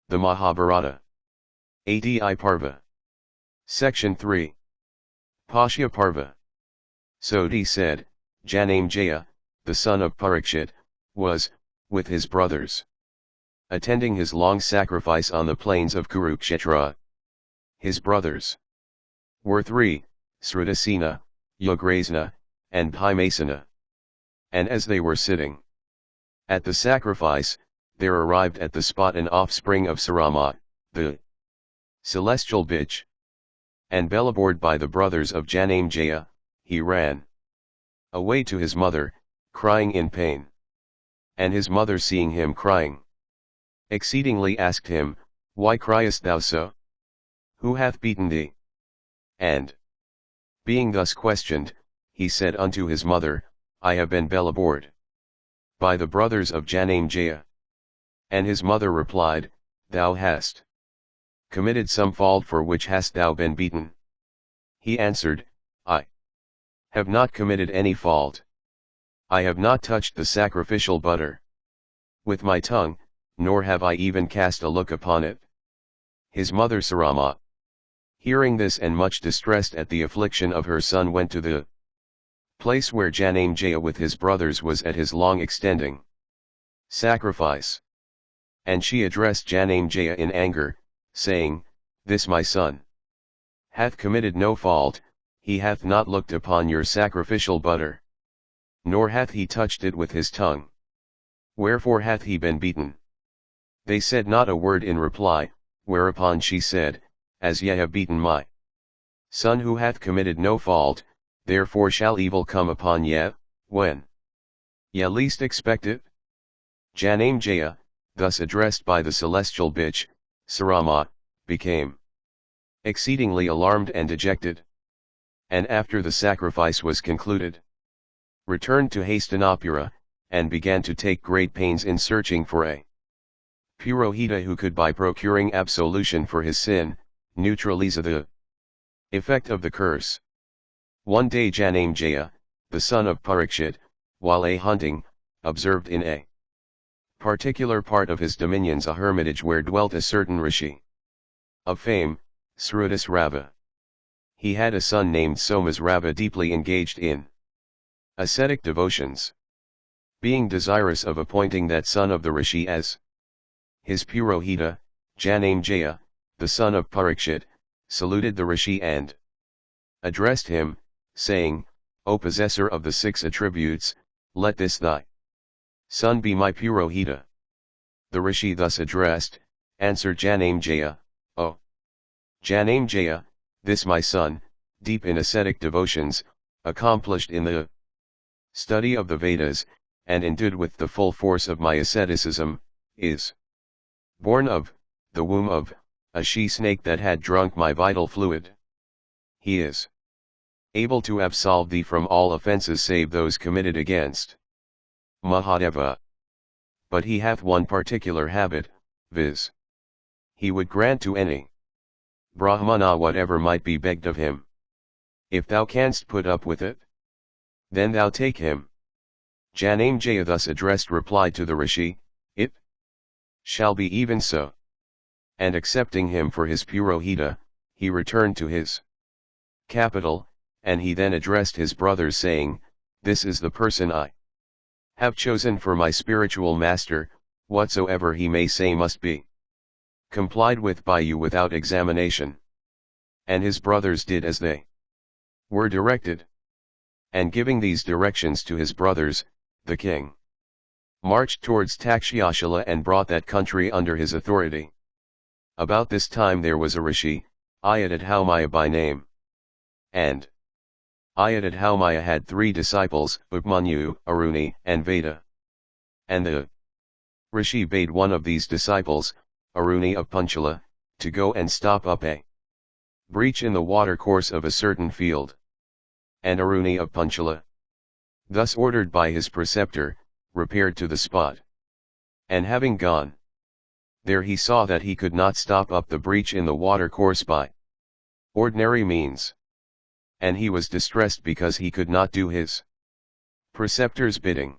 The Mahabharata. Adi Parva. Section 3. Paushya Parva. Soti said, Janamejaya, the son of Parikshit, was, with his brothers, attending his long sacrifice on the plains of Kurukshetra. His brothers were three, Sridhasena, Ugrasena, and Bhimasena. And as they were sitting at the sacrifice, there arrived at the spot an offspring of Sarama, the celestial bitch. And belabored by the brothers of Janamejaya, he ran away to his mother, crying in pain. And his mother, seeing him crying, exceedingly asked him, Why criest thou so? Who hath beaten thee? And, being thus questioned, he said unto his mother, I have been belabored by the brothers of Janamejaya. And his mother replied, Thou hast committed some fault, for which hast thou been beaten? He answered, I have not committed any fault. I have not touched the sacrificial butter with my tongue, nor have I even cast a look upon it. His mother Sarama, hearing this and much distressed at the affliction of her son, went to the place where Janamejaya with his brothers was at his long extending sacrifice. And she addressed Janamejaya in anger, saying, This my son hath committed no fault, he hath not looked upon your sacrificial butter, nor hath he touched it with his tongue. Wherefore hath he been beaten? They said not a word in reply, whereupon she said, As ye have beaten my son who hath committed no fault, therefore shall evil come upon ye, when ye least expect it. Janamejaya, thus addressed by the celestial bitch, Sarama, became exceedingly alarmed and dejected. And after the sacrifice was concluded, returned to Hastinapura, and began to take great pains in searching for a Purohita who could, by procuring absolution for his sin, neutralize the effect of the curse. One day Janamejaya, the son of Parikshit, while hunting, observed in a particular part of his dominions a hermitage where dwelt a certain rishi of fame, Sridhasrava. He had a son named Somasrava, deeply engaged in ascetic devotions. Being desirous of appointing that son of the rishi as his Purohita, Janamejaya, the son of Parikshit, saluted the rishi and addressed him, saying, O possessor of the 6 attributes, let this thy son be my Purohita. The rishi thus addressed, answered Janamejaya, O Janamejaya, this my son, deep in ascetic devotions, accomplished in the study of the Vedas, and endued with the full force of my asceticism, is born of the womb of a she-snake that had drunk my vital fluid. He is able to absolve thee from all offences save those committed against Mahadeva. But he hath one particular habit, viz. He would grant to any Brahmana whatever might be begged of him. If thou canst put up with it, then thou take him. Janamejaya thus addressed replied to the rishi, It shall be even so. And accepting him for his Purohita, he returned to his capital, and he then addressed his brothers saying, This is the person I have chosen for my spiritual master, whatsoever he may say must be complied with by you without examination. And his brothers did as they were directed. And giving these directions to his brothers, the king marched towards Takshyashala and brought that country under his authority. About this time there was a rishi, Ayadadhaumaya by name. And Ayadadhaumaya had 3 disciples, Upmanyu, Aruni, and Veda. And the rishi bade one of these disciples, Aruni of Panchala, to go and stop up a breach in the watercourse of a certain field. And Aruni of Panchala, thus ordered by his preceptor, repaired to the spot. And having gone there, he saw that he could not stop up the breach in the watercourse by ordinary means. And he was distressed because he could not do his preceptor's bidding.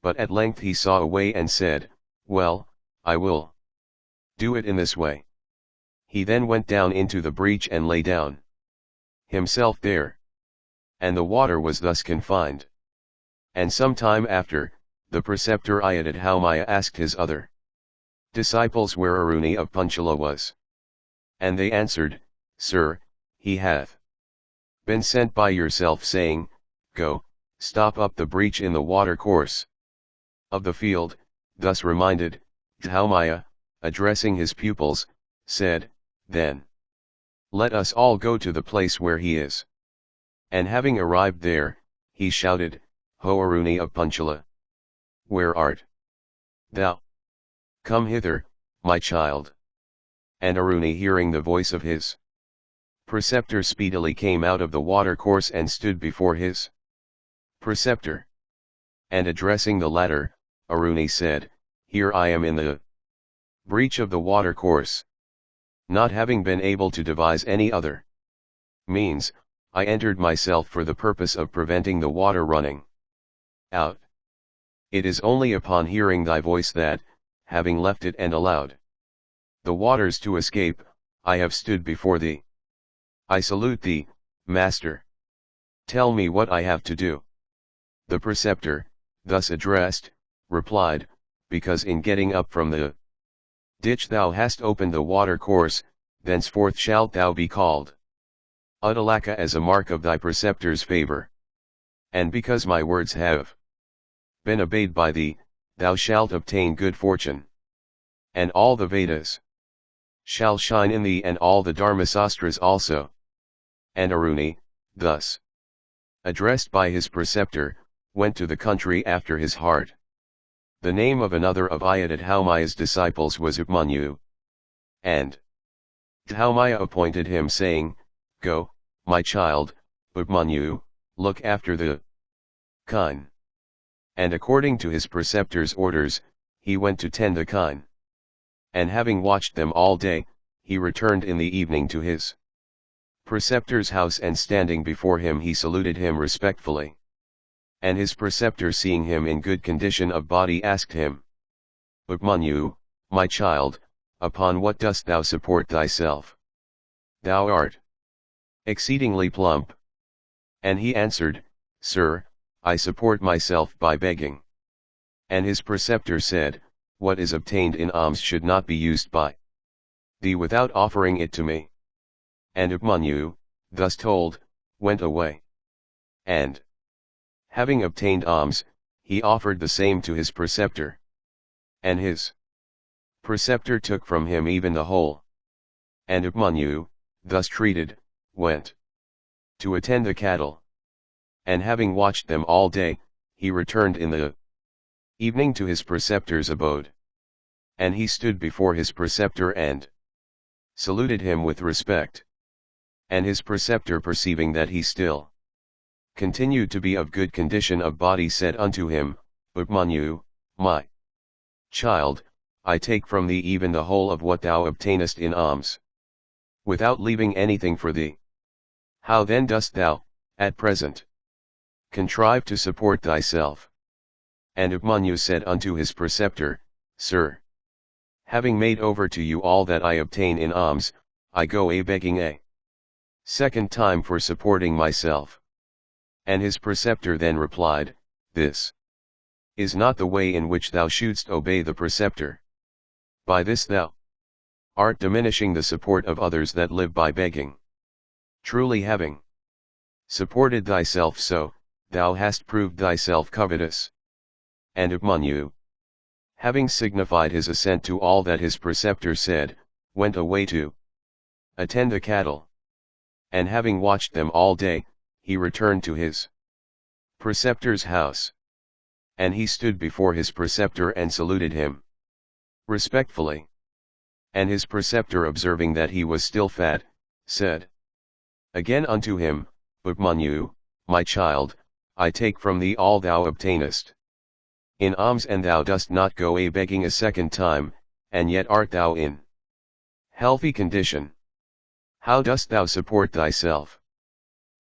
But at length he saw a way and said, Well, I will Do it in this way. He then went down into the breach and lay down himself there. And the water was thus confined. And some time after, the preceptor Ayodhya asked his other disciples where Aruni of Panchala was. And they answered, Sir, he hath been sent by yourself saying, Go, stop up the breach in the water course of the field. Thus reminded, Dhamaya, addressing his pupils, said, Then let us all go to the place where he is. And having arrived there, he shouted, Ho Aruni of Panchala! Where art thou? Come hither, my child. And Aruni, hearing the voice of his preceptor, speedily came out of the water course and stood before his preceptor. And addressing the latter, Aruni said, Here I am in the breach of the water course. Not having been able to devise any other means, I entered myself for the purpose of preventing the water running out. It is only upon hearing thy voice that, having left it and allowed the waters to escape, I have stood before thee. I salute thee, Master. Tell me what I have to do. The preceptor, thus addressed, replied, Because in getting up from the ditch thou hast opened the water course, thenceforth shalt thou be called Uddalaka as a mark of thy preceptor's favor. And because my words have been obeyed by thee, thou shalt obtain good fortune. And all the Vedas shall shine in thee, and all the Dharmasastras also. And Aruni, thus addressed by his preceptor, went to the country after his heart. The name of another of Ayodhya's disciples was Upmanyu. And Dhamaya appointed him, saying, Go, my child, Upmanyu, look after the kine. And according to his preceptor's orders, he went to tend the kine. And having watched them all day, he returned in the evening to his preceptor's house, and standing before him he saluted him respectfully. And his preceptor, seeing him in good condition of body, asked him, Upmanyu, my child, upon what dost thou support thyself? Thou art exceedingly plump. And he answered, Sir, I support myself by begging. And his preceptor said, What is obtained in alms should not be used by thee without offering it to me. And Upmanyu, thus told, went away. And having obtained alms, he offered the same to his preceptor. And his preceptor took from him even the whole. And Upmanyu, thus treated, went to attend the cattle. And having watched them all day, he returned in the evening to his preceptor's abode. And he stood before his preceptor and saluted him with respect. And his preceptor, perceiving that he still continued to be of good condition of body, said unto him, Upmanyu, my child, I take from thee even the whole of what thou obtainest in alms, without leaving anything for thee. How then dost thou, at present, contrive to support thyself? And Upmanyu said unto his preceptor, Sir, having made over to you all that I obtain in alms, I go begging a second time for supporting myself. And his preceptor then replied, This is not the way in which thou shouldst obey the preceptor. By this thou art diminishing the support of others that live by begging. Truly, having supported thyself so, thou hast proved thyself covetous. And Upmanyu, having signified his assent to all that his preceptor said, went away to attend the cattle. And having watched them all day, he returned to his preceptor's house. And he stood before his preceptor and saluted him respectfully. And his preceptor, observing that he was still fat, said again unto him, Upmanyu, my child, I take from thee all thou obtainest in alms, and thou dost not go begging a second time, and yet art thou in healthy condition. How dost thou support thyself?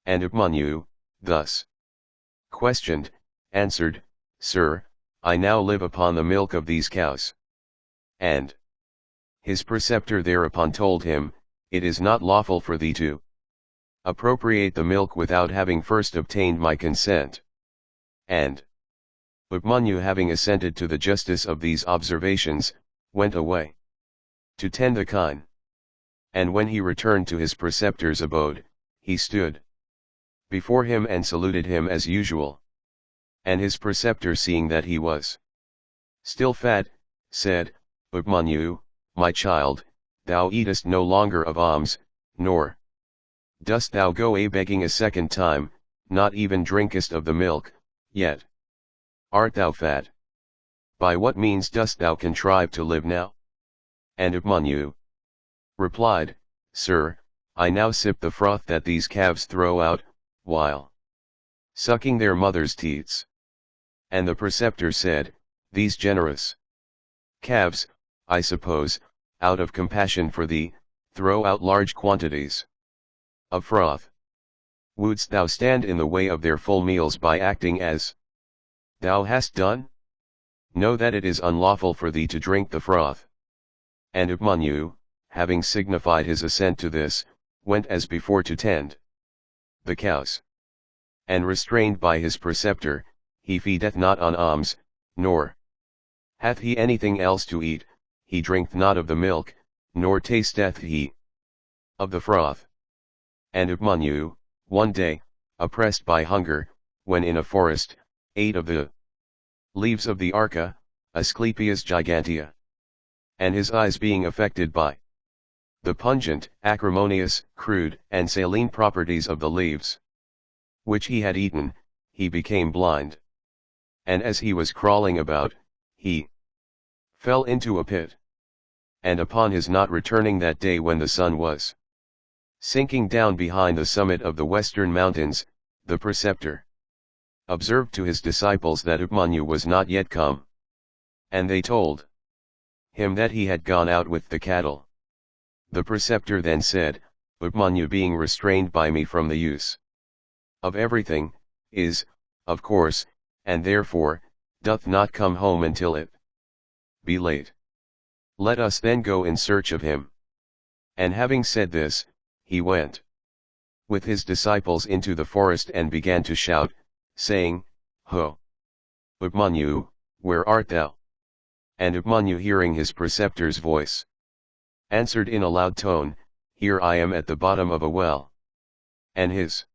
And Upmanyu, thus questioned, answered, Sir, I now live upon the milk of these cows. And His preceptor thereupon told him, "It is not lawful for thee to appropriate the milk without having first obtained my consent." And Upmanyu, having assented to the justice of these observations, went away to tend the kine. And when he returned to his preceptor's abode, he stood before him and saluted him as usual. And his preceptor, seeing that he was still fat, said, "Upmanyu, my child, thou eatest no longer of alms, nor dost thou go a-begging a second time, not even drinkest of the milk, yet art thou fat. By what means dost thou contrive to live now?" And Upmanyu replied, "Sir, I now sip the froth that these calves throw out, while sucking their mother's teats." And the preceptor said, "These generous calves, I suppose, out of compassion for thee, throw out large quantities of froth. Wouldst thou stand in the way of their full meals by acting as thou hast done? Know that it is unlawful for thee to drink the froth." And Upmanyu, having signified his assent to this, went as before to tend the cows. And restrained by his preceptor, he feedeth not on alms, nor hath he anything else to eat, he drinketh not of the milk, nor tasteth he of the froth. And Upmanyu, one day, oppressed by hunger, when in a forest, ate of the leaves of the arca, Asclepias gigantea. And his eyes being affected by the pungent, acrimonious, crude, and saline properties of the leaves which he had eaten, he became blind. And as he was crawling about, he fell into a pit. And upon his not returning that day, when the sun was sinking down behind the summit of the western mountains, the preceptor observed to his disciples that Upmanyu was not yet come. And they told him that he had gone out with the cattle. The preceptor then said, "Upmanyu, being restrained by me from the use of everything, is, of course, and therefore, doth not come home until it be late. Let us then go in search of him." And having said this, he went with his disciples into the forest and began to shout, saying, "Ho! Upmanyu, where art thou?" And Upmanyu, hearing his preceptor's voice, answered in a loud tone, "Here I am at the bottom of a well." And his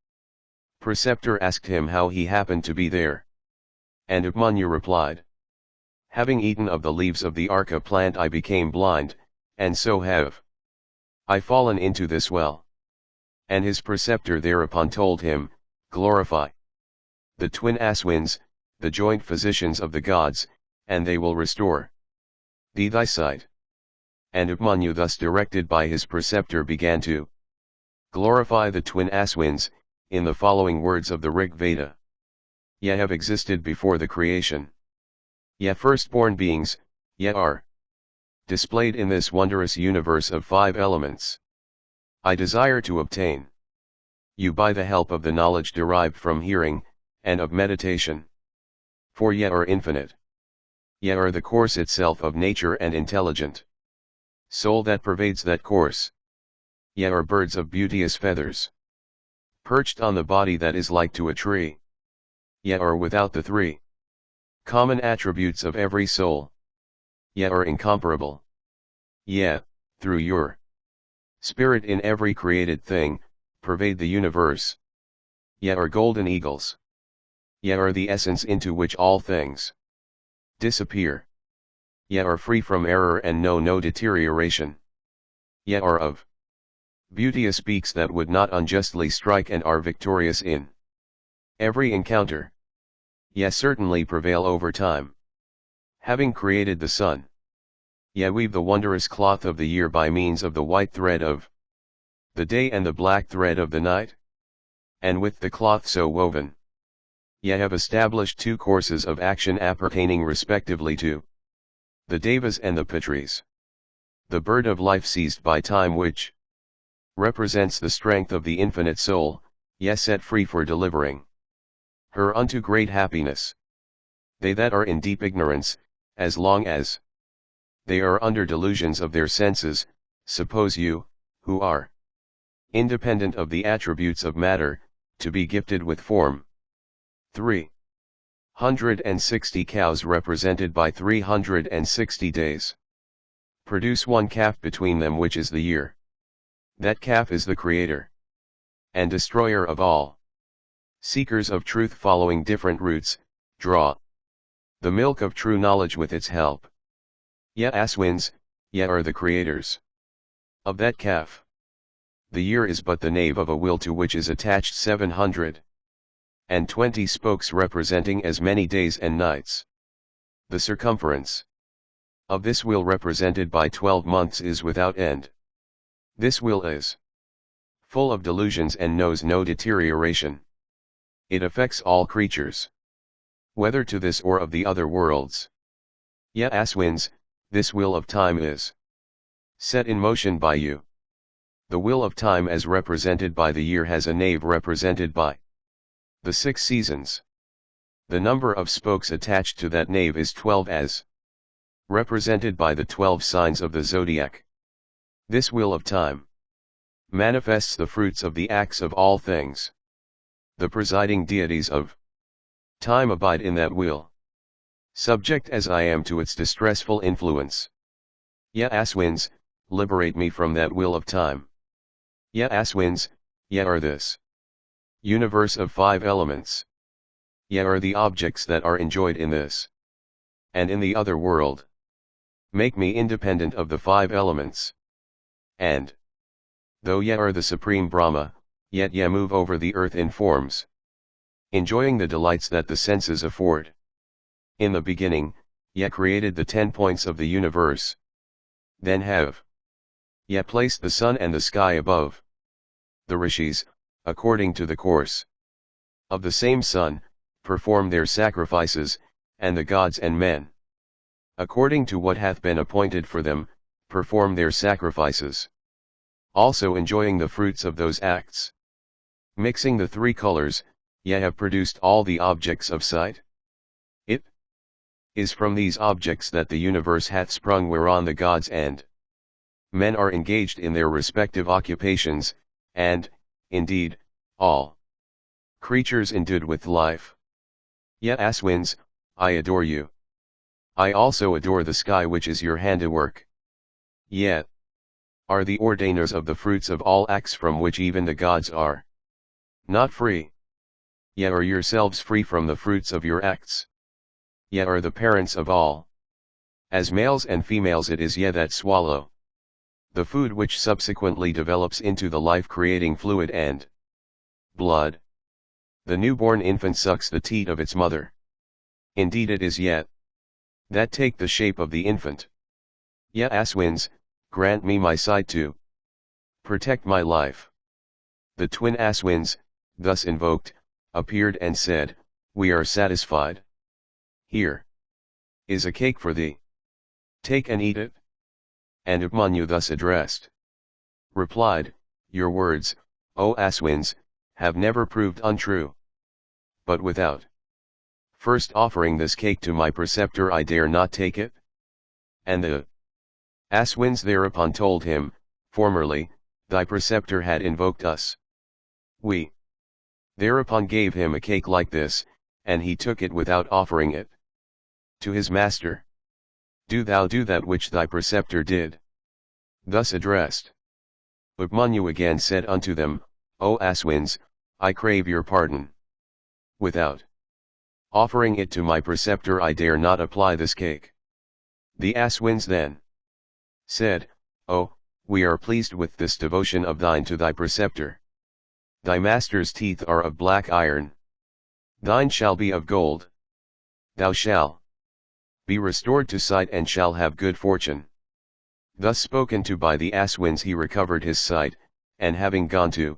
preceptor asked him how he happened to be there. And Upmanyu replied, "Having eaten of the leaves of the arca plant, I became blind, and so have I fallen into this well." And his preceptor thereupon told him, "Glorify the twin Aswins, the joint physicians of the gods, and they will restore thee thy sight." And Upmanyu, thus directed by his preceptor, began to glorify the twin Aswins, in the following words of the Rig Veda: "Ye have existed before the creation. Ye firstborn beings, ye are displayed in this wondrous universe of 5 elements. I desire to obtain you by the help of the knowledge derived from hearing, and of meditation. For ye are infinite. Ye are the course itself of nature and intelligent soul that pervades that course. Ye are birds of beauteous feathers, perched on the body that is like to a tree. Ye are without the 3 common attributes of every soul. Ye are incomparable. Ye, through your spirit in every created thing, pervade the universe. Ye are golden eagles. Ye are the essence into which all things disappear. Ye are free from error and know no deterioration. Ye are of beauteous beaks that would not unjustly strike, and are victorious in every encounter. Ye certainly prevail over time. Having created the sun, ye weave the wondrous cloth of the year by means of the white thread of the day and the black thread of the night. And with the cloth so woven, ye have established 2 courses of action appertaining respectively to the Devas and the Pitris. The bird of life seized by time, which represents the strength of the infinite soul, ye set free for delivering her unto great happiness. They that are in deep ignorance, as long as they are under delusions of their senses. Suppose you, who are independent of the attributes of matter, to be gifted with form. 360 cows represented by 360 days. Produce one calf between them, which is the year. That calf is the creator and destroyer of all. Seekers of truth following different routes, draw the milk of true knowledge with its help. Ye Aswins, ye are the creators of that calf. The year is but the nave of a wheel to which is attached 720 spokes representing as many days and nights. The circumference of this wheel represented by 12 months is without end. This wheel is full of delusions and knows no deterioration. It affects all creatures, whether to this or of the other worlds. Ye Aswins, this wheel of time is set in motion by you. The wheel of time as represented by the year has a nave represented by the 6 seasons. The number of spokes attached to that nave is 12 as represented by the 12 signs of the zodiac. This wheel of time manifests the fruits of the acts of all things. The presiding deities of time abide in that wheel, subject as I am to its distressful influence. Ye Aswins, liberate me from that wheel of time. Ye Aswins, ye are this universe of 5 elements. Ye are the objects that are enjoyed in this and in the other world. Make me independent of the 5 elements. And though ye are the supreme Brahma, yet ye move over the earth in forms, enjoying the delights that the senses afford. In the beginning, ye created the 10 points of the universe. Then have ye placed the sun and the sky above. The rishis, according to the course of the same sun, perform their sacrifices, and the gods and men, according to what hath been appointed for them, perform their sacrifices, also enjoying the fruits of those acts. Mixing the 3 colors, ye have produced all the objects of sight. It is from these objects that the universe hath sprung, whereon the gods and men are engaged in their respective occupations, and, indeed, all creatures endued with life. Ye Aswins, I adore you. I also adore the sky, which is your handiwork. Yet are the ordainers of the fruits of all acts, from which even the gods are not free. Ye are yourselves free from the fruits of your acts. Ye are the parents of all. As males and females, it is ye that swallow the food which subsequently develops into the life-creating fluid and blood. The newborn infant sucks the teat of its mother. Indeed, it is ye that take the shape of the infant. Ye Aswins, grant me my sight to protect my life. The twin Aswins, thus invoked, appeared and said, We are satisfied. Here is a cake for thee. Take and eat it. And Upmanyu, thus addressed, replied, Your words, O Aswins, have never proved untrue. But without first offering this cake to my preceptor, I dare not take it. And the Aswins thereupon told him, Formerly, thy preceptor had invoked us. We thereupon gave him a cake like this, and he took it without offering it to his master. Do thou do that which thy preceptor did. Thus addressed, Upmanyu again said unto them, O Aswins, I crave your pardon. Without offering it to my preceptor, I dare not apply this cake. The Aswins then said, Oh, we are pleased with this devotion of thine to thy preceptor. Thy master's teeth are of black iron. Thine shall be of gold. Thou shalt be restored to sight and shall have good fortune. Thus spoken to by the Aswins, he recovered his sight, and having gone to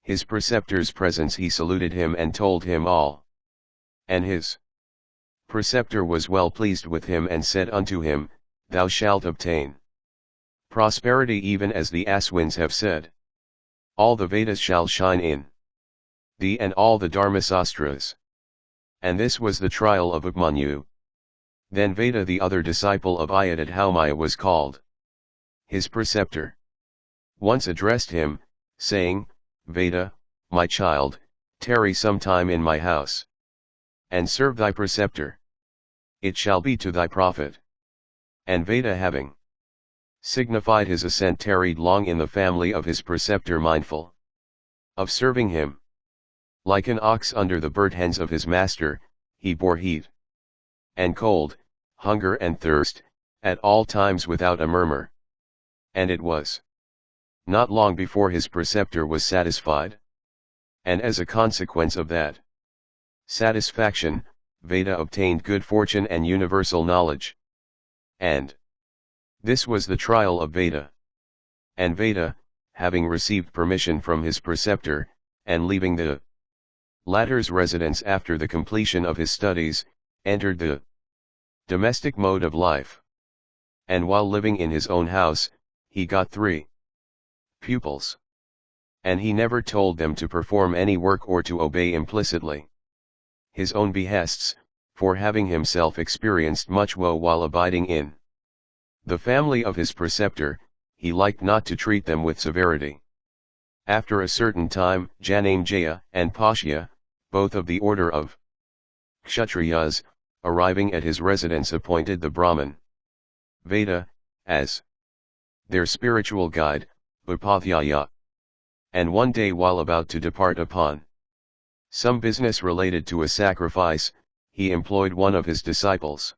his preceptor's presence, he saluted him and told him all. And his preceptor was well pleased with him and said unto him, Thou shalt obtain prosperity even as the Aswins have said. All the Vedas shall shine in thee and all the Dharmasastras. And this was the trial of Upmanyu. Then Veda, the other disciple of Ayodhya, was called. His preceptor once addressed him, saying, Veda, my child, tarry some time in my house, and serve thy preceptor. It shall be to thy profit. And Veda, having signified his assent, tarried long in the family of his preceptor, mindful of serving him. Like an ox under the bird hens of his master, he bore heat and cold, hunger and thirst, at all times without a murmur. And it was not long before his preceptor was satisfied. And as a consequence of that satisfaction, Veda obtained good fortune and universal knowledge. And this was the trial of Veda. And Veda, having received permission from his preceptor, and leaving the latter's residence after the completion of his studies, entered the domestic mode of life. And while living in his own house, he got 3 pupils. And he never told them to perform any work or to obey implicitly his own behests, for having himself experienced much woe while abiding in the family of his preceptor, he liked not to treat them with severity. After a certain time, Janamejaya and Paushya, both of the order of Kshatriyas, arriving at his residence, appointed the Brahmin Veda as their spiritual guide, Upadhyaya. And one day, while about to depart upon some business related to a sacrifice, he employed one of his disciples,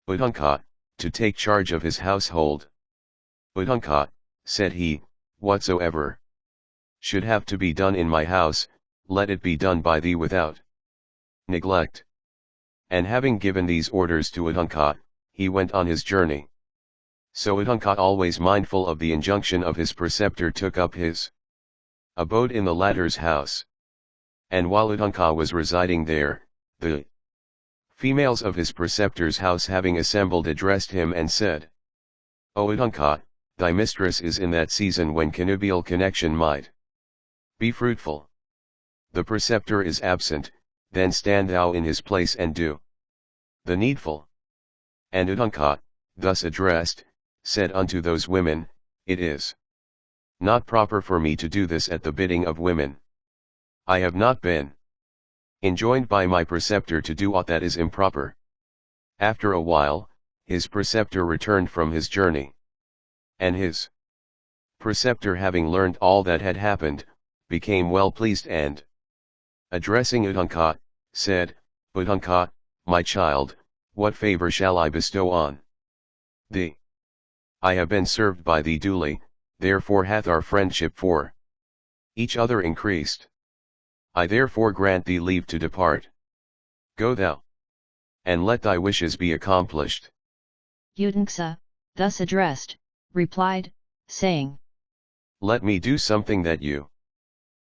Udhanka, to take charge of his household. Udhanka, said he, whatsoever should have to be done in my house, let it be done by thee without neglect. And having given these orders to Udhanka, he went on his journey. So Udhanka, always mindful of the injunction of his preceptor, took up his abode in the latter's house. And while Udhanka was residing there, the females of his preceptor's house, having assembled, addressed him and said, O Udhanka, thy mistress is in that season when connubial connection might be fruitful. The preceptor is absent, then stand thou in his place and do the needful. And Udhanka, thus addressed, said unto those women, It is not proper for me to do this at the bidding of women. I have not been enjoined by my preceptor to do aught that is improper. After a while, his preceptor returned from his journey. And his preceptor, having learned all that had happened, became well pleased, and addressing Udhanka, said, Udhanka, my child, what favor shall I bestow on thee? I have been served by thee duly, therefore hath our friendship for each other increased. I therefore grant thee leave to depart. Go thou, and let thy wishes be accomplished. Udhanka, thus addressed, replied, saying, Let me do something that you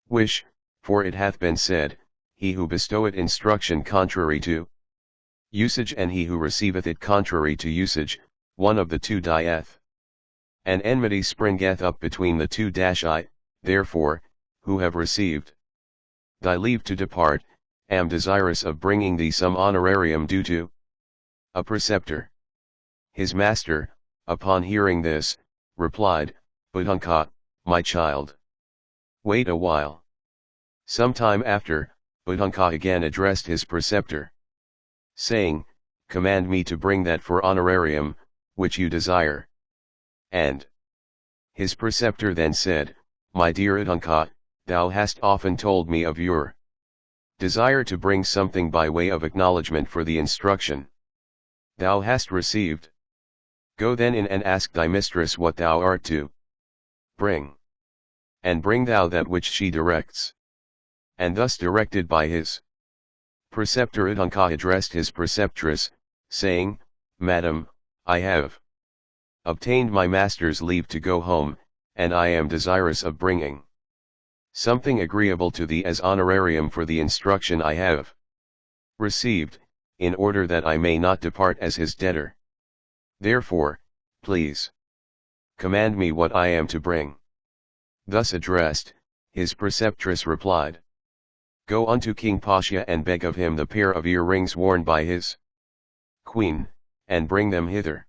wish, for it hath been said, he who bestoweth instruction contrary to usage, and he who receiveth it contrary to usage, one of the two dieth. And enmity springeth up between the two. I, therefore, who have received thy leave to depart, am desirous of bringing thee some honorarium due to a preceptor. His master, upon hearing this, replied, Udhanka, my child, wait a while. Some time after, Udhanka again addressed his preceptor, saying, Command me to bring that for honorarium, which you desire. And his preceptor then said, My dear Udhanka, thou hast often told me of your desire to bring something by way of acknowledgement for the instruction thou hast received. Go then in and ask thy mistress what thou art to bring. And bring thou that which she directs. And thus directed by his preceptor, Udhanka addressed his preceptress, saying, Madam, I have obtained my master's leave to go home, and I am desirous of bringing something agreeable to thee as honorarium for the instruction I have received, in order that I may not depart as his debtor. Therefore, please command me what I am to bring. Thus addressed, his preceptress replied, Go unto King Paushya and beg of him the pair of earrings worn by his queen, and bring them hither.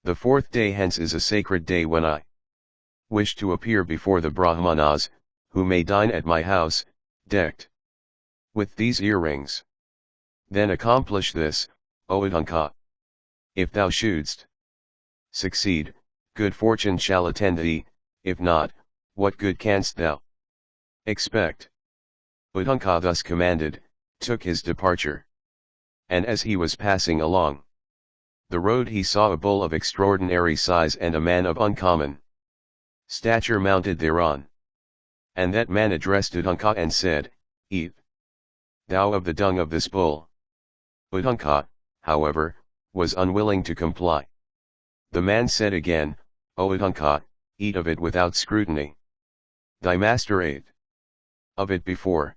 The fourth day hence is a sacred day when I wish to appear before the Brahmanas, who may dine at my house, decked with these earrings. Then accomplish this, O Udhanka. If thou shouldst succeed, good fortune shall attend thee, if not, what good canst thou expect? Udhanka thus commanded, took his departure. And as he was passing along the road he saw a bull of extraordinary size and a man of uncommon stature mounted thereon. And that man addressed Udhanka and said, Eat thou of the dung of this bull. Udhanka, however, was unwilling to comply. The man said again, O Udhanka, eat of it without scrutiny. Thy master ate of it before.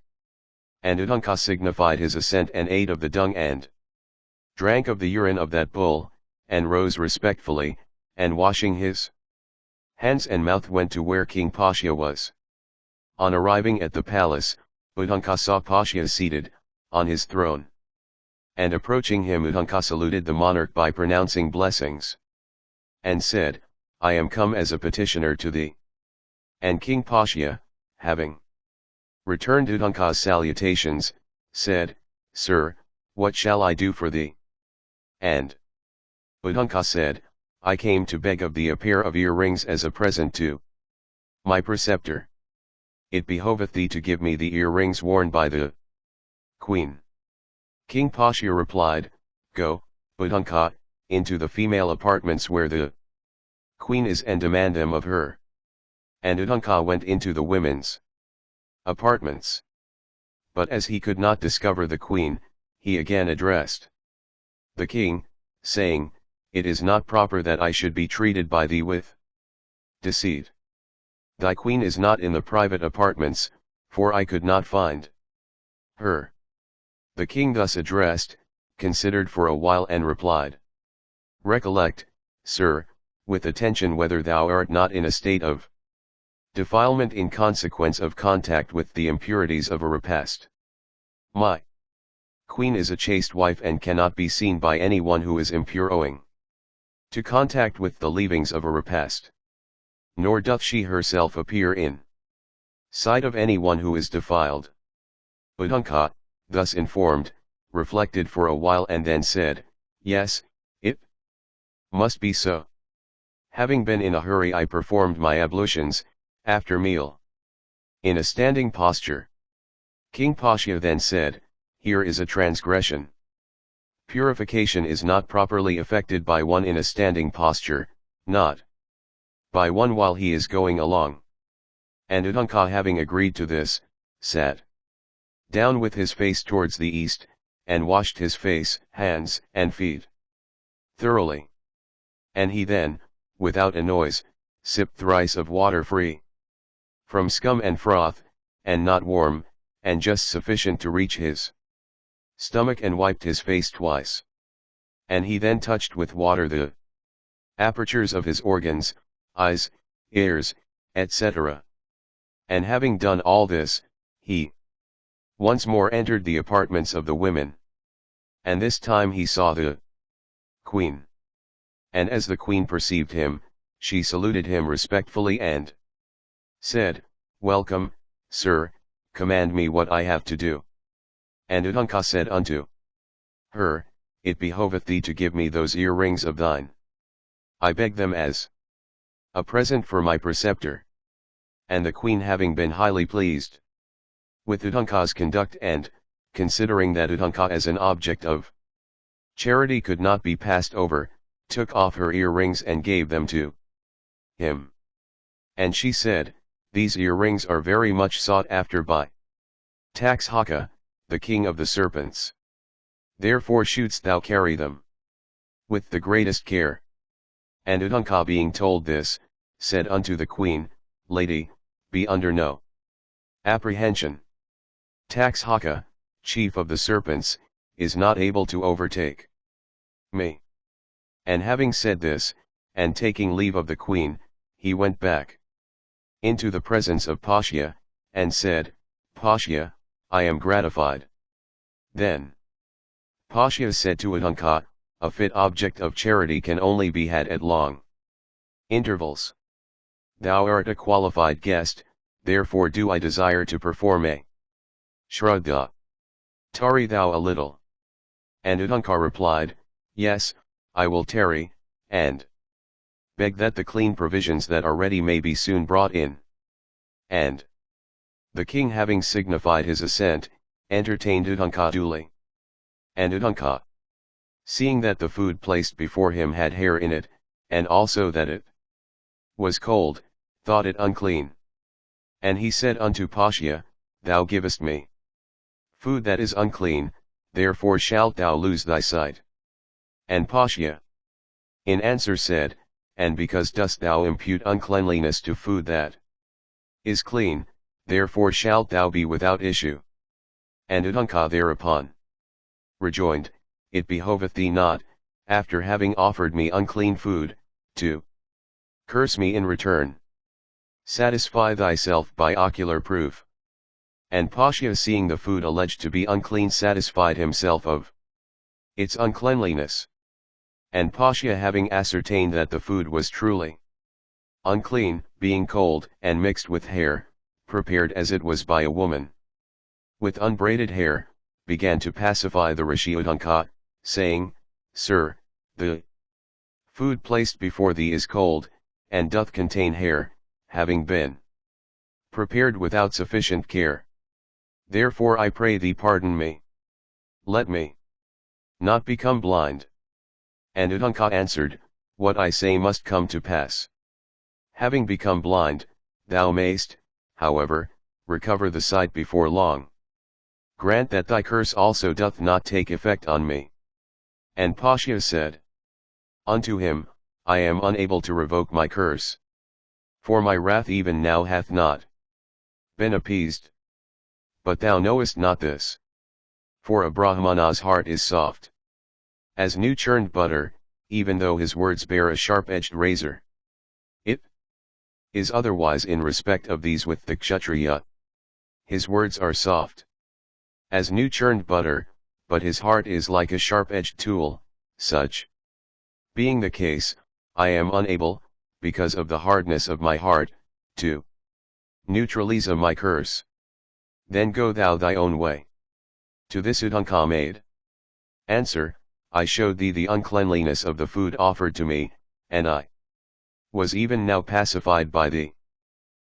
And Udhanka signified his assent and ate of the dung and drank of the urine of that bull, and rose respectfully, and washing his hands and mouth went to where King Paushya was. On arriving at the palace, Udhanka saw Paushya seated on his throne. And approaching him, Udhanka saluted the monarch by pronouncing blessings, and said, I am come as a petitioner to thee. And King Paushya, having returned Udhanka's salutations, said, Sir, what shall I do for thee? And Udhanka said, I came to beg of thee a pair of earrings as a present to my preceptor. It behoveth thee to give me the earrings worn by the queen. King Paushya replied, Go, Udhanka, into the female apartments where the queen is and demand them of her. And Udhanka went into the women's apartments. But as he could not discover the queen, he again addressed the king, saying, It is not proper that I should be treated by thee with deceit. Thy queen is not in the private apartments, for I could not find her. The king thus addressed, considered for a while and replied, Recollect, sir, with attention whether thou art not in a state of defilement in consequence of contact with the impurities of a repast. My queen is a chaste wife and cannot be seen by anyone who is impure owing to contact with the leavings of a repast. Nor doth she herself appear in sight of anyone who is defiled. Udhanka, thus informed, reflected for a while and then said, Yes, it must be so. Having been in a hurry I performed my ablutions, after meal, in a standing posture. King Paushya then said, Here is a transgression. Purification is not properly effected by one in a standing posture, not by one while he is going along. And Udhanka, having agreed to this, sat down with his face towards the east, and washed his face, hands, and feet thoroughly. And he then, without a noise, sipped thrice of water free from scum and froth, and not warm, and just sufficient to reach his stomach, and wiped his face twice. And he then touched with water the apertures of his organs, eyes, ears, etc. And having done all this, he once more entered the apartments of the women. And this time he saw the queen. And as the queen perceived him, she saluted him respectfully and said, Welcome, sir, command me what I have to do. And Udhanka said unto her, It behoveth thee to give me those earrings of thine. I beg them as a present for my preceptor. And the queen, having been highly pleased with Udhanka's conduct and, considering that Udhanka as an object of charity could not be passed over, took off her earrings and gave them to him. And she said, These earrings are very much sought after by Takshaka, the king of the serpents. Therefore shouldst thou carry them with the greatest care. And Udhanka, being told this, said unto the queen, Lady, be under no apprehension. Takshaka, chief of the serpents, is not able to overtake me. And having said this, and taking leave of the queen, he went back into the presence of Paushya, and said, Paushya, I am gratified. Then Paushya said to Udhanka, a fit object of charity can only be had at long intervals. Thou art a qualified guest, therefore do I desire to perform a shraddha. Tarry thou a little. And Udhanka replied, Yes, I will tarry, and beg that the clean provisions that are ready may be soon brought in. And the king, having signified his assent, entertained Udhanka duly. And Udhanka, seeing that the food placed before him had hair in it, and also that it was cold, thought it unclean. And he said unto Paushya, Thou givest me food that is unclean, therefore shalt thou lose thy sight. And Paushya in answer said, And because dost thou impute uncleanliness to food that is clean, therefore shalt thou be without issue. And Udhanka thereupon rejoined, It behoveth thee not, after having offered me unclean food, to curse me in return. Satisfy thyself by ocular proof. And Paushya, seeing the food alleged to be unclean, satisfied himself of its uncleanliness. And Paushya, having ascertained that the food was truly unclean, being cold and mixed with hair, prepared as it was by a woman with unbraided hair, began to pacify the Rishi Udhanka, saying, Sir, the food placed before thee is cold, and doth contain hair, having been prepared without sufficient care. Therefore I pray thee pardon me. Let me not become blind. And Udhanka answered, What I say must come to pass. Having become blind, thou mayst, however, recover the sight before long. Grant that thy curse also doth not take effect on me. And Paushya said unto him, I am unable to revoke my curse. For my wrath even now hath not been appeased. But thou knowest not this. For a Brahmana's heart is soft as new churned butter, even though his words bear a sharp-edged razor. It is otherwise in respect of these with the Kshatriya. His words are soft as new churned butter, but his heart is like a sharp-edged tool. Such being the case, I am unable, because of the hardness of my heart, to neutralize my curse. Then go thou thy own way. To this Udhanka made answer, I showed thee the uncleanliness of the food offered to me, and I was even now pacified by thee.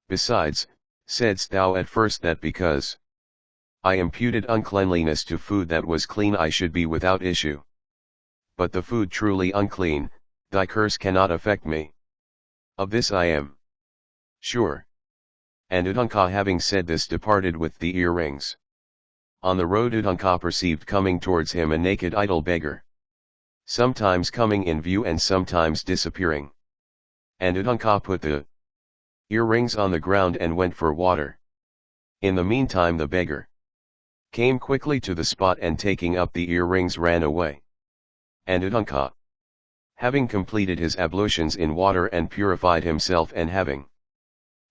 Besides, saidst thou at first that because I imputed uncleanliness to food that was clean I should be without issue. But the food truly unclean, thy curse cannot affect me. Of this I am sure. And Udhanka, having said this, departed with the earrings. On the road Udhanka perceived coming towards him a naked idle beggar, sometimes coming in view and sometimes disappearing. And Udhanka put the earrings on the ground and went for water. In the meantime the beggar came quickly to the spot and taking up the earrings ran away. And Udhanka, having completed his ablutions in water and purified himself, and having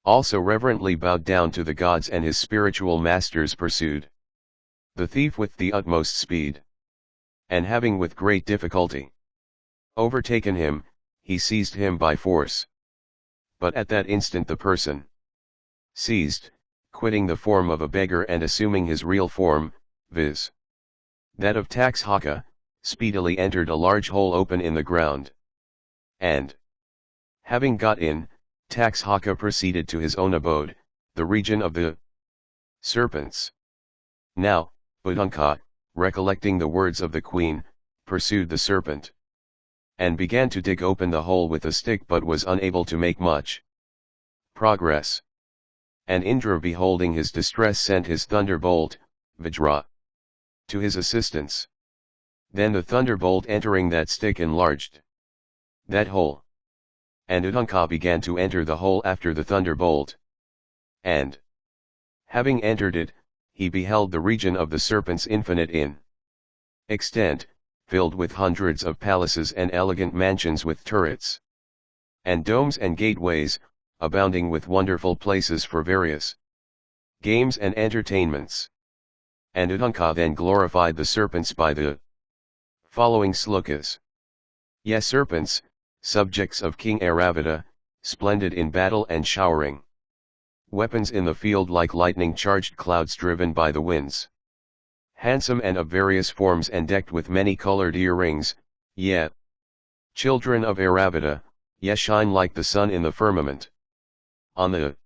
also reverently bowed down to the gods and his spiritual masters, pursued the thief with the utmost speed. And having with great difficulty overtaken him, he seized him by force. But at that instant the person seized, quitting the form of a beggar and assuming his real form, viz. that of Taxhaka, speedily entered a large hole open in the ground. And having got in, Taxhaka proceeded to his own abode, the region of the serpents. Now, Udhanka, recollecting the words of the queen, pursued the serpent, and began to dig open the hole with a stick, but was unable to make much progress. And Indra, beholding his distress, sent his thunderbolt, Vajra, to his assistance. Then the thunderbolt entering that stick enlarged that hole. And Udhanka began to enter the hole after the thunderbolt. And having entered it, he beheld the region of the serpents infinite in extent, filled with hundreds of palaces and elegant mansions with turrets and domes and gateways, abounding with wonderful places for various games and entertainments. And Udhanka then glorified the serpents by the following slokas. Yes, serpents, subjects of King Airavata, splendid in battle and showering weapons in the field like lightning-charged clouds driven by the winds. Handsome and of various forms and decked with many-colored earrings, yet children of Airavata, ye shine like the sun in the firmament. On the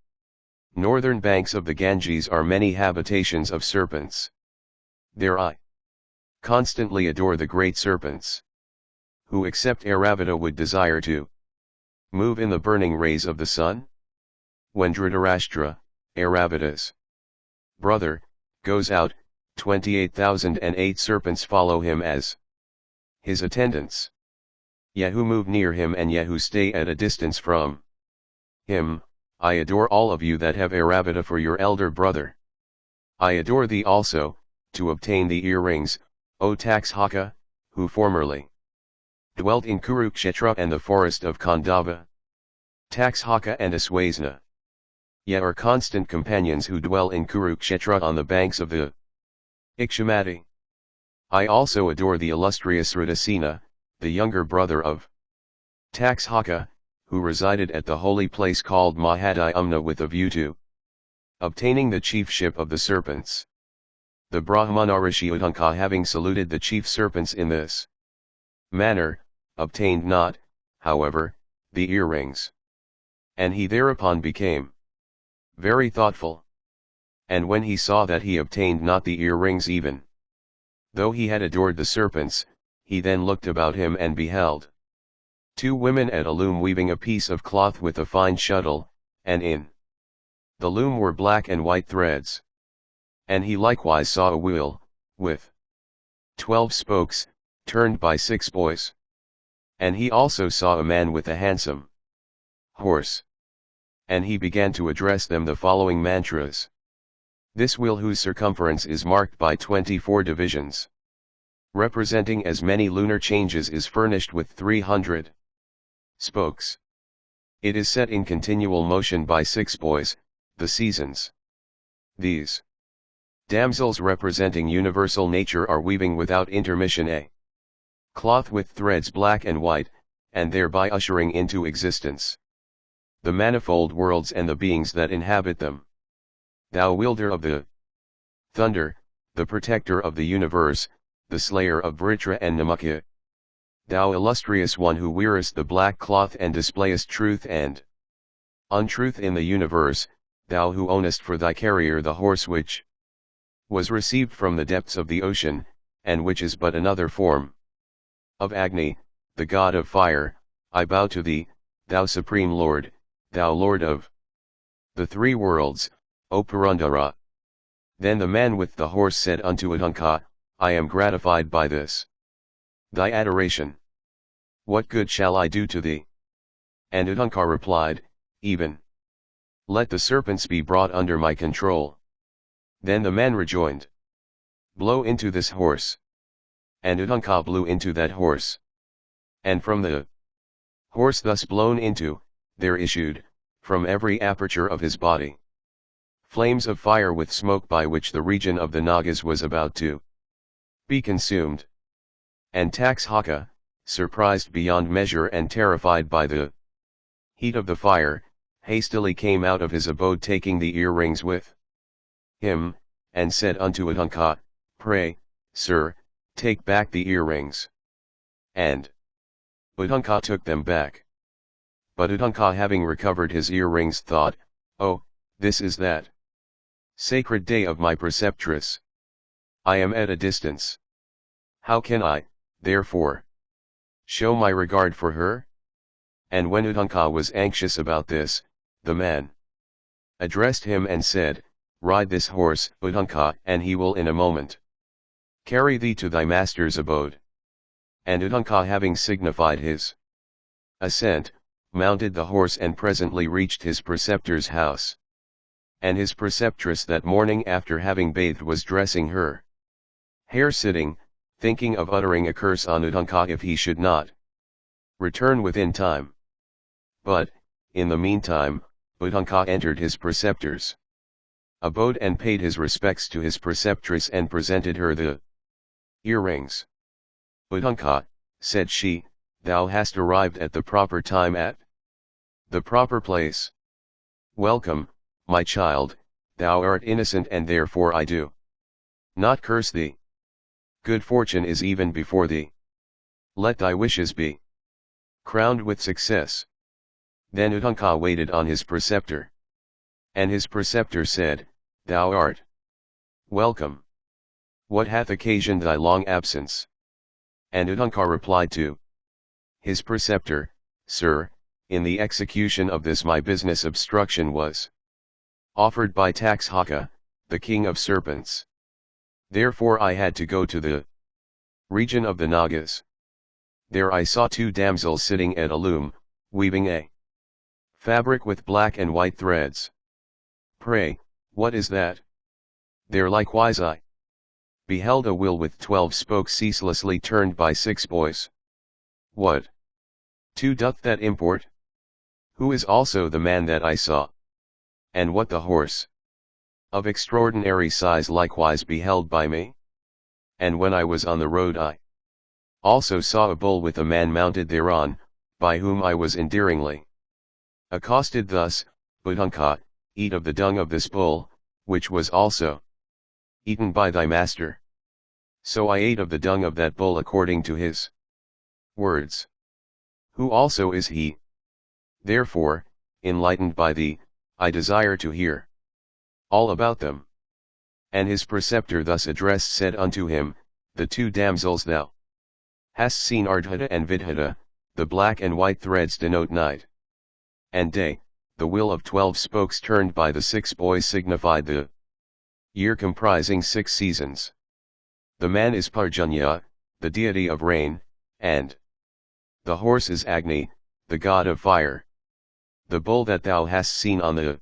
northern banks of the Ganges are many habitations of serpents. There I constantly adore the great serpents, who except Airavata would desire to move in the burning rays of the sun. When Dhritarashtra, Airavata's brother, goes out, 28,008 serpents follow him as his attendants. Ye who move near him and ye who stay at a distance from him, I adore all of you that have Airavata for your elder brother. I adore thee also, to obtain the earrings, O Takshaka, who formerly dwelt in Kurukshetra and the forest of Khandava. Takshaka and Aswasna, ye are constant companions who dwell in Kurukshetra on the banks of the Ikshamati. I also adore the illustrious Radhasena, the younger brother of Takshaka, who resided at the holy place called Mahadhyamna with a view to obtaining the chiefship of the serpents. The Brahmanarishi Udhanka, having saluted the chief serpents in this manner, obtained not, however, the earrings. And he thereupon became very thoughtful. And when he saw that he obtained not the earrings even though he had adored the serpents, he then looked about him and beheld two women at a loom weaving a piece of cloth with a fine shuttle, and in the loom were black and white threads. And he likewise saw a wheel, with 12 spokes, turned by 6 boys. And he also saw a man with a handsome horse. And he began to address them the following mantras. This wheel, whose circumference is marked by 24 divisions, representing as many lunar changes, is furnished with 300 spokes. It is set in continual motion by 6 boys, the seasons. These damsels, representing universal nature, are weaving without intermission a cloth with threads black and white, and thereby ushering into existence the manifold worlds and the beings that inhabit them. Thou wielder of the thunder, the protector of the universe, the slayer of Vritra and Namakya. Thou illustrious one who wearest the black cloth and displayest truth and untruth in the universe, thou who ownest for thy carrier the horse which was received from the depths of the ocean, and which is but another form of Agni, the god of fire, I bow to thee, thou supreme Lord, thou Lord of the 3 worlds, O Purandara. Then the man with the horse said unto Udhanka, I am gratified by this thy adoration. What good shall I do to thee? And Udhanka replied, even let the serpents be brought under my control. Then the man rejoined, blow into this horse. And Udhanka blew into that horse. And from the horse thus blown into, there issued, from every aperture of his body, flames of fire with smoke, by which the region of the Nagas was about to be consumed. And Takshaka, surprised beyond measure and terrified by the heat of the fire, hastily came out of his abode, taking the earrings with him, and said unto Udhanka, pray, sir, take back the earrings. And Udhanka took them back. But Udhanka, having recovered his earrings, thought, oh, this is that sacred day of my preceptress. I am at a distance. How can I, therefore, show my regard for her? And when Udhanka was anxious about this, the man addressed him and said, ride this horse, Udhanka, and he will in a moment carry thee to thy master's abode. And Udhanka, having signified his assent, mounted the horse and presently reached his preceptor's house. And his preceptress that morning, after having bathed, was dressing her hair, sitting, thinking of uttering a curse on Udhanka if he should not return within time. But, in the meantime, Udhanka entered his preceptor's abode and paid his respects to his preceptress and presented her the earrings. Udhanka, said she, thou hast arrived at the proper time at the proper place. Welcome, my child, thou art innocent and therefore I do not curse thee. Good fortune is even before thee. Let thy wishes be crowned with success. Then Utanka waited on his preceptor. And his preceptor said, Thou art welcome. What hath occasioned thy long absence? And Utanka replied to his preceptor, Sir, in the execution of this my business obstruction was offered by Taxhaka, the king of serpents. Therefore I had to go to the region of the Nagas. There I saw two damsels sitting at a loom, weaving a fabric with black and white threads. Pray, what is that? There likewise I beheld a wheel with 12 spokes ceaselessly turned by 6 boys. What 2 doth that import? Who is also the man that I saw? And what the horse of extraordinary size likewise beheld by me? And when I was on the road I also saw a bull with a man mounted thereon, by whom I was endearingly accosted thus, Buddhanka, eat of the dung of this bull, which was also eaten by thy master. So I ate of the dung of that bull according to his words. Who also is he? Therefore, enlightened by thee, I desire to hear all about them. And his preceptor thus addressed said unto him, The 2 damsels thou hast seen Ardhata and Vidhata, the black and white threads denote night and day, the wheel of 12 spokes turned by the 6 boys signified the year comprising 6 seasons. The man is Parjanya, the deity of rain, and the horse is Agni, the god of fire. The bull that thou hast seen on the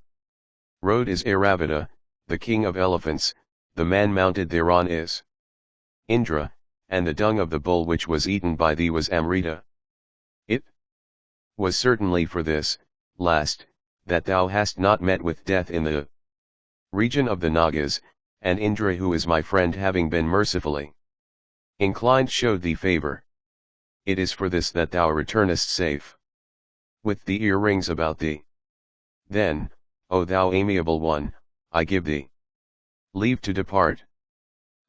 road is Airavata, the king of elephants, the man mounted thereon is Indra, and the dung of the bull which was eaten by thee was Amrita. It was certainly for this last, that thou hast not met with death in the region of the Nagas, and Indra who is my friend having been mercifully inclined showed thee favor. It is for this that thou returnest safe, with the earrings about thee. Then, O thou amiable one, I give thee leave to depart.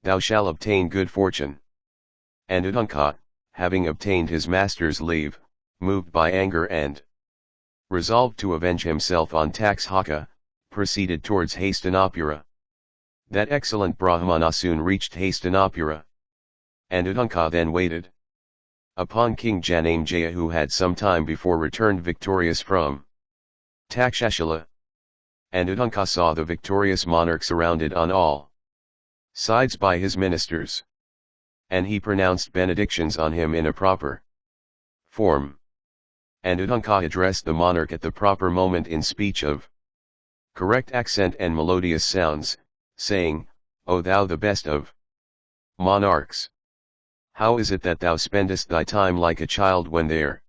Thou shalt obtain good fortune. And Udanka, having obtained his master's leave, moved by anger and resolved to avenge himself on Taxhaka, proceeded towards Hastinapura. That excellent Brahmana soon reached Hastinapura. And Udanka then waited upon King Janamejaya, who had some time before returned victorious from Takshashila. And Udanka saw the victorious monarch surrounded on all sides by his ministers. And he pronounced benedictions on him in a proper form. And Udanka addressed the monarch at the proper moment in speech of correct accent and melodious sounds, saying, O thou the best of monarchs! How is it that thou spendest thy time like a child when there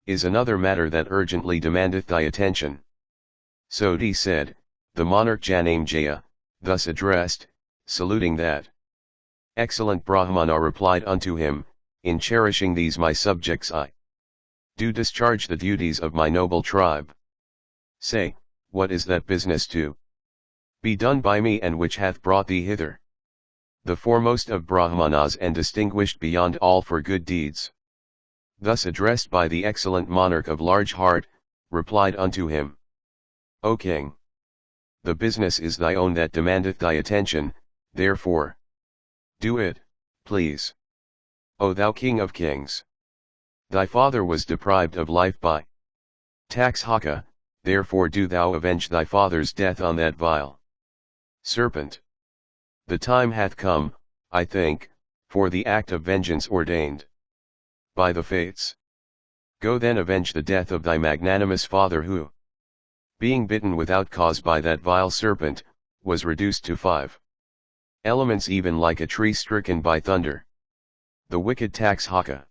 is another matter that urgently demandeth thy attention? So he said, the monarch Janamejaya, thus addressed, saluting that excellent Brahmana replied unto him, In cherishing these my subjects I do discharge the duties of my noble tribe. Say, what is that business to be done by me and which hath brought thee hither? The foremost of Brahmanas and distinguished beyond all for good deeds. Thus addressed by the excellent monarch of large heart, replied unto him, O king! The business is thy own that demandeth thy attention, therefore do it, please. O thou king of kings! Thy father was deprived of life by Taxhaka, therefore do thou avenge thy father's death on that vile serpent. The time hath come, I think, for the act of vengeance ordained by the fates. Go then avenge the death of thy magnanimous father who, being bitten without cause by that vile serpent, was reduced to 5 elements even like a tree stricken by thunder. The wicked Taxhaka,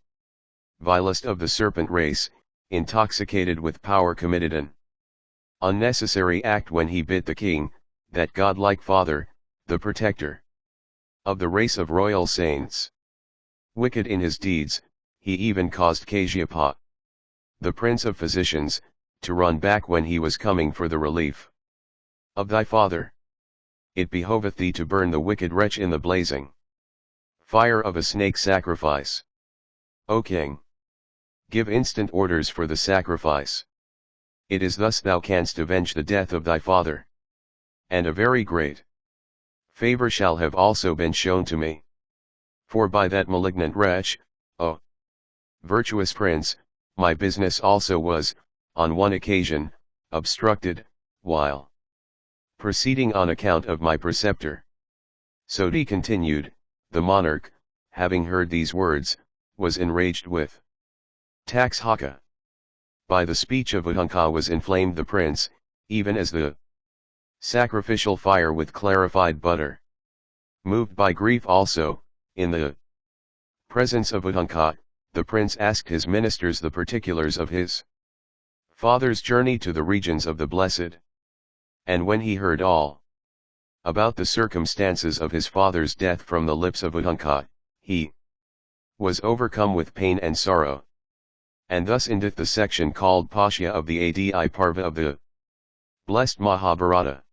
vilest of the serpent race, intoxicated with power committed an unnecessary act when he bit the king, that godlike father, the protector of the race of royal saints. Wicked in his deeds, he even caused Kasyapa, the prince of physicians, to run back when he was coming for the relief of thy father. It behoveth thee to burn the wicked wretch in the blazing fire of a snake sacrifice. O king, give instant orders for the sacrifice. It is thus thou canst avenge the death of thy father. And a very great favor shall have also been shown to me. For by that malignant wretch, O virtuous prince, my business also was, on one occasion, obstructed, while proceeding on account of my preceptor. Soti continued, the monarch, having heard these words, was enraged with Taxhaka. By the speech of Udhunka was inflamed the prince, even as the sacrificial fire with clarified butter. Moved by grief also, in the presence of Udhunka, the prince asked his ministers the particulars of his father's journey to the regions of the blessed. And when he heard all about the circumstances of his father's death from the lips of Udhunka, he was overcome with pain and sorrow. And thus endeth the section called Paushya of the Adi Parva of the blessed Mahabharata.